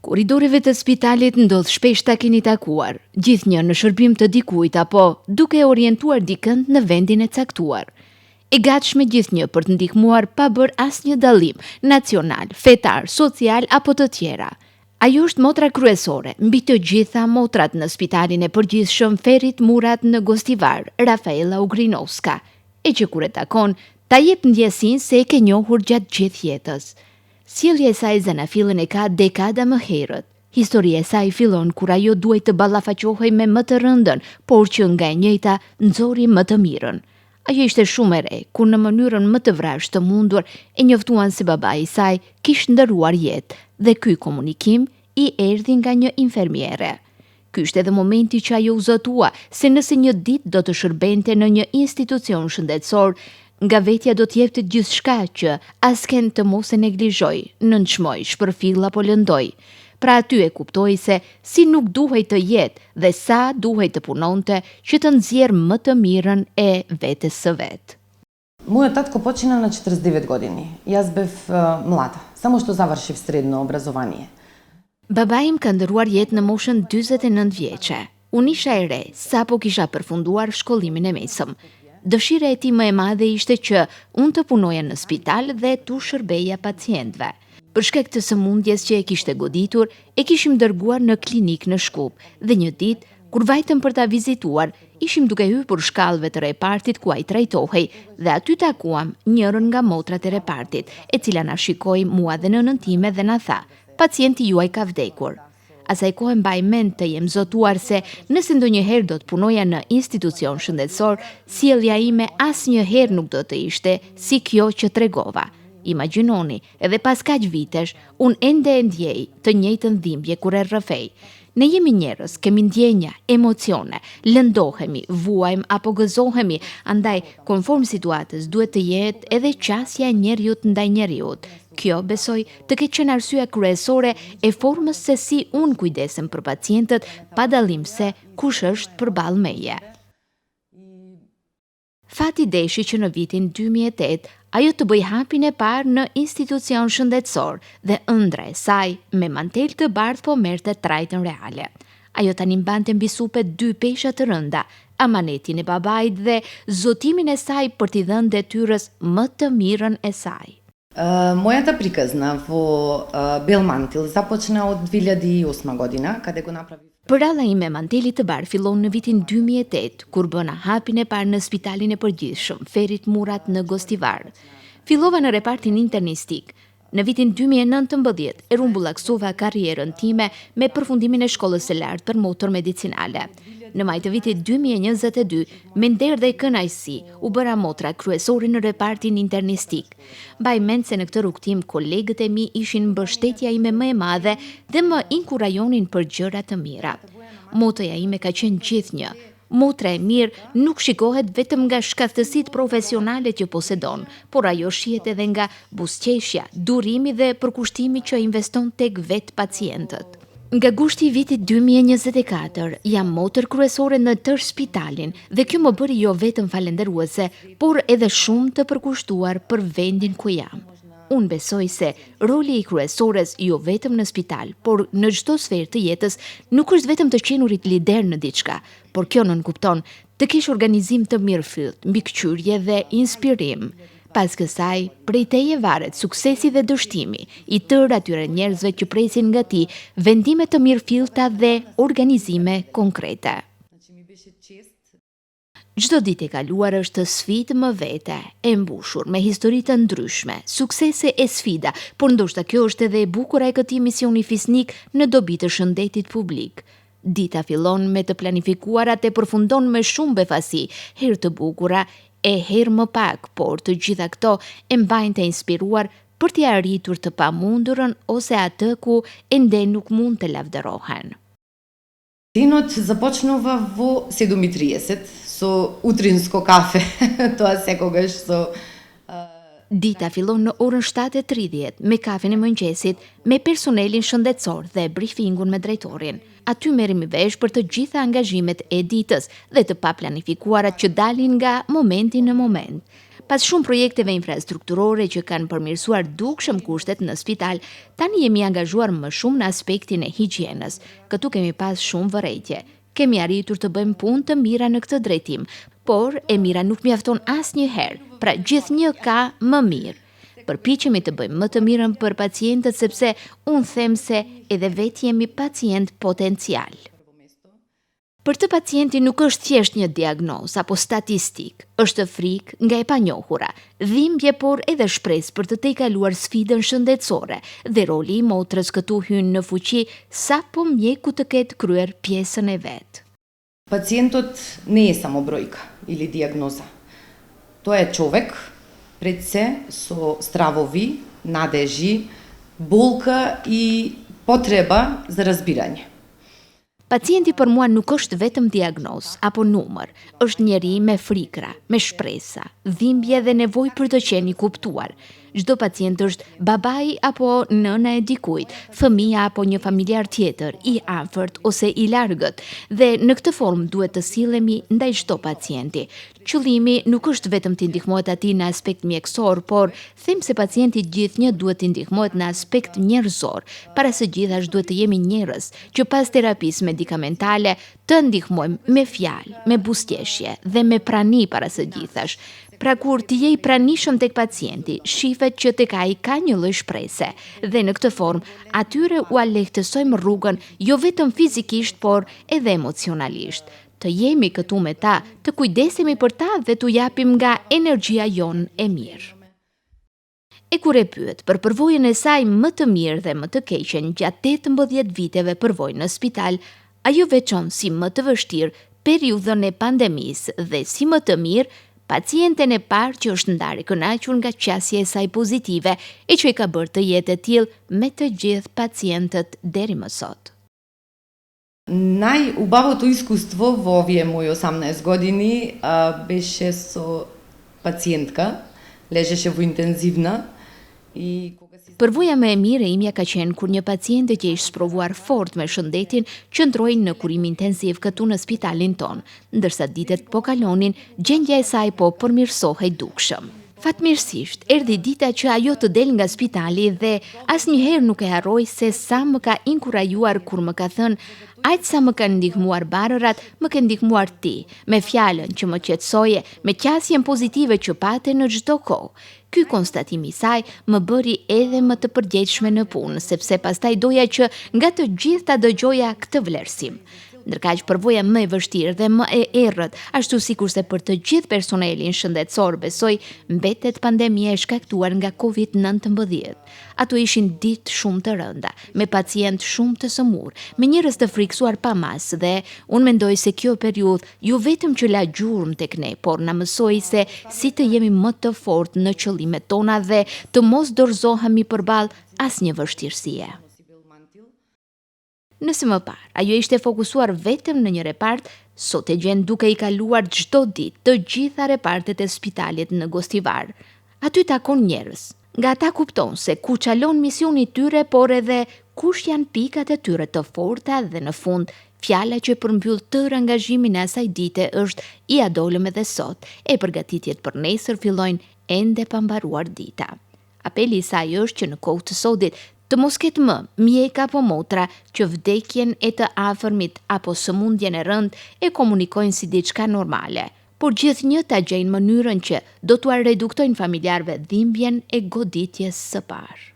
Korridoreve të spitalit ndodh shpesh ta keni takuar, gjithnjë në shërbim të dikujt apo duke orientuar dikënd në vendin e caktuar. E gatshme gjithnjë për të ndihmuar pa bërë asnjë dallim, nacional, fetar, social apo të tjera. Ajo është motra kryesore mbi të gjitha motrat në spitalin e përgjithshëm Ferit Murat në Gostivar, Rafaela Ugrinovska, e që kur e takon, ta jep ndjesinë se e ke njohur gjatë gjithë jetës. Sjellja e saj zanafillën e ka dekada më herët. Historia e saj fillon kur ajo duhej të ballafaqohej me më të rëndën, por që nga e njëjta nxori më të mirën. Ajo ishte shumë e re, kur në mënyrën më të vrasht të mundur e njoftuan se babai i saj kishte ndëruar jetë dhe ky komunikim i erdhi nga një infermiere. Ky ishte edhe momenti që ajo u zotua se nëse një ditë do të shërbente në një institucion shëndetësor, nga vetja do t'jepte gjithçka që asken të mos e neglizhoj, nënçmoj, shpërfill apo lëndoj. Pra aty e kuptoi se si nuk duhej të jetë dhe sa duhej të punonte që të nxjerrë më të mirën e vetes së vet. Моя татко почина на 49 години. Јас бев млада, само што завршив средно образование. Babai im ka ndëruar jetë në moshën 49 vjeçe. Unë isha e re, sapo kisha përfunduar shkollimin e mesëm. Dëshira e tij më e madhe ishte që unë të punoja në spital dhe tu shërbeja pacientëve. Për shkak të sëmundjes që e kishte goditur, e kishim dërguar në klinik në Shkup dhe një ditë, kur vajtëm për ta vizituar, ishim duke hyrë shkallëve të repartit ku ai trajtohej dhe aty takuam njërin nga motrat e repartit, e cila na shikoi mua dhe nënën time dhe na tha: "Pacienti juaj ka vdekur." Asaj kohë mbaj mend të jem zotuar se nëse ndonjëherë do të punoja në institucion shëndetësor, sjellja ime asnjëherë nuk do të ishte si kjo që tregova. Imagjinoni, edhe pas kaq vitesh, unë ende e ndjej të njëjtën dhimbje kur e rrëfej. Ne jemi njerëz, kemi ndjenja, emocione, lëndohemi, vuajmë apo gëzohemi, andaj konform situatës duhet të jetë edhe qasja e njeriut ndaj njeriut. Kjo, besoj, të ketë qenë arsyeja kryesore e formës se si unë kujdesem për pacientët, pa dallim se kush është përballë meje. Fati deshi që në vitin 2008 ajo të bëj hapin e parë në institucion shëndetësor dhe ëndra e saj me mantel të bardhë po merrte trajtën reale. Ajo tani mbante mbi supe 2 pesha të rënda, amanetin e babait dhe zotimin e saj për t'i dhënë detyrës më të mirën e saj. Мојата приказна во бел мантил започна од 2008 година, каде го направив. Përralla ime mantelit të bardhë fillon në vitin 2008, kur bëna hapin e parë në spitalin e përgjithshëm Ferit Murat në Gostivar. Fillova në repartin internistik. Në vitin 2019 e rumbullaksova karrierën time me përfundimin e shkollës së lartë për motor medicinale. Në maj të vitit 2022, me nder dhe kënaqësi, u bëra motra kryesore në repartin internistik. Mbaj mend se në këtë rrugtim kolegët e mi ishin mbështetja ime më e madhe dhe më inkurajonin për gjëra të mira. Motoja ime ka qenë gjithnjë. Motra e mirë nuk shikohet vetëm nga shkathësitë profesionale që posedon, por ajo shihet edhe nga buzëqeshja, durimi dhe përkushtimi që investon tek vetë pacientët. Nga gushti i vitit 2024, jam motër kryesore në tërë spitalin dhe kjo më bëri jo vetëm falenderuese, por edhe shumë të përkushtuar për vendin ku jam. Unë besoj se roli i kryesores jo vetëm në spital, por në çdo sferë të jetës nuk është vetëm të qenurit lider në diçka, por kjo nënkupton të kesh organizim të mirëfillt, mbikëqyrje dhe inspirim. Pas kësaj, prej teje varet suksesi dhe dështimi i tërë atyre njerëzve që presin nga ti vendime të mirëfillta dhe organizime konkrete. Çdo ditë e kaluar është sfidë më vete, e mbushur me histori të ndryshme, suksese e sfida, por ndoshta kjo është edhe e bukura e këtij misioni fisnik në dobi të shëndetit publik. Dita fillon me të planifikuarat e përfundon me shumë befasi, herë të bukura e herë më pak, por të gjitha këto e mbajnë të inspiruar për t'i arritur të pamundurën ose atë ku ende nuk mund të lavdërohen. Денот започнува во 7:30 со утринско кафе, тоа секогаш со Dita fillon në orën 7:30 me kafen e mëngjesit, me personelin shëndetësor dhe briefingun me drejtorin. Aty merremi vesh për të gjitha angazhimet e ditës dhe të paplanifikuarat që dalin nga momenti në moment. Pas shumë projekteve infrastrukturore që kanë përmirësuar dukshëm kushtet në spital, tani jemi angazhuar më shumë në aspektin e higjienës. Këtu kemi pas shumë vërejtje. Kemi arritur të bëjmë punë të mira në këtë drejtim, por e mira nuk mjafton asnjëherë, pra gjithnjë ka më mirë. Përpiqemi të bëjmë më të mirën për pacientët sepse unë them se edhe vetë jemi pacient potencial. Për të pacienti nuk është thjesht një diagnozë apo statistik, është frikë nga e panjohura, dhimbje por edhe shpresë për të tejkaluar sfidën shëndetësore dhe roli i motrës këtu hyn në fuqi sapo mjeku të ketë kryer pjesën e vet. Пациентот не е само бројка или диагноза. Тоа е човек пред се со стравови, надежи, болка и потреба за разбирање. Pacienti për mua nuk është vetëm diagnozë apo numër, është njeri me frikra, me shpresa, dhimbje dhe nevojë për të qenë i kuptuar. Çdo pacient është babai apo nëna e dikujt, fëmia apo një familjar tjetër, i afërt ose i largët, dhe në këtë formë duhet të sillemi ndaj çdo pacienti. Qëllimi nuk është vetëm të ndihmohet atij në aspekt mjekësor, por them se pacienti gjithnjë duhet të ndihmohet në aspekt njerëzor. Para së gjithash duhet të jemi njerëz që pas terapisë medikamentale të ndihmojmë me fjalë, me buzëqeshje dhe me prani para së gjithash. Pra kur të je i pranishëm tek pacienti, shifet që tek ai ka një lloj shprese dhe në këtë formë atyre u lehtësojmë rrugën jo vetëm fizikisht, por edhe emocionalisht. Të jemi këtu me ta, të kujdesemi për ta dhe t'u japim nga energjia jonë e mirë. E kur e pyet për përvojën e saj më të mirë dhe më të keqen gjatë 18 viteve përvojë në spital, ajo veçon si më të vështirë periudhën e pandemisë dhe si më të mirë pacienten e parë që është ndarë kënaqur nga qasja e saj pozitive e që i ka bërë të jetë e tillë me të gjithë pacientët deri më sot. Најубавото искуство во овие мои 18 години беше со пациентка, лежеше во интензивна и Përvoja më e mirë e imja ka qenë kur një paciente që ishte sprovuar fort me shëndetin qëndroi në kurim intensiv këtu në spitalin ton, ndërsa ditët po kalonin, gjendja e saj po përmirësohej dukshëm. Fatmirësisht, erdhi dita që ajo të del nga spitali dhe asnjëherë nuk e harroj se sa më ka inkurajuar kur më ka thënë: "Aq sa më kanë ndihmuar barërat, më ke ndihmuar ti", me fjalën që më qetësoje, me qasjen pozitive që pate në çdo kohë. Ky konstatim i saj më bëri edhe më të përgjegjshme në punë, sepse pastaj doja që nga të gjithë ta dëgjoja këtë vlerësim. Ndërkaq përvoja më e vështirë dhe më e errët, ashtu sikurse për të gjithë personelin shëndetësor besoj, mbetet pandemia e shkaktuar nga COVID-19. Ato ishin ditë shumë të rënda, me pacient shumë të sëmur, me njerëz të friksuar pa mas dhe unë mendoj se kjo periudhë jo vetëm që la gjurmë tek ne, por na mësoi se si të jemi më të fortë në qëllimet tona dhe të mos dorëzohemi përballë asnjë vështirësie. Nëse më parë, ajo ishte fokusuar vetëm në një repart, sot e gjen duke i kaluar çdo ditë të gjitha repartet e spitalit në Gostivar. Aty takon njerëz. Nga ata kupton se ku çalon misioni i tyre, por edhe kush janë pikat e tyre të forta dhe në fund, fjala që përmbyll tërë angazhimin e asaj dite është "I adolëm edhe sot", e përgatitjet për nesër fillojnë ende pa mbaruar dita. Apeli i saj është që në kohë të sodit të mos ketë më mjek apo motra që vdekjen e të afërmit apo sëmundjen e rënd e komunikojnë si diçka normale, por gjithnjë ta gjejnë mënyrën që do t'u reduktojnë familjarëve dhimbjen e goditjes së parë.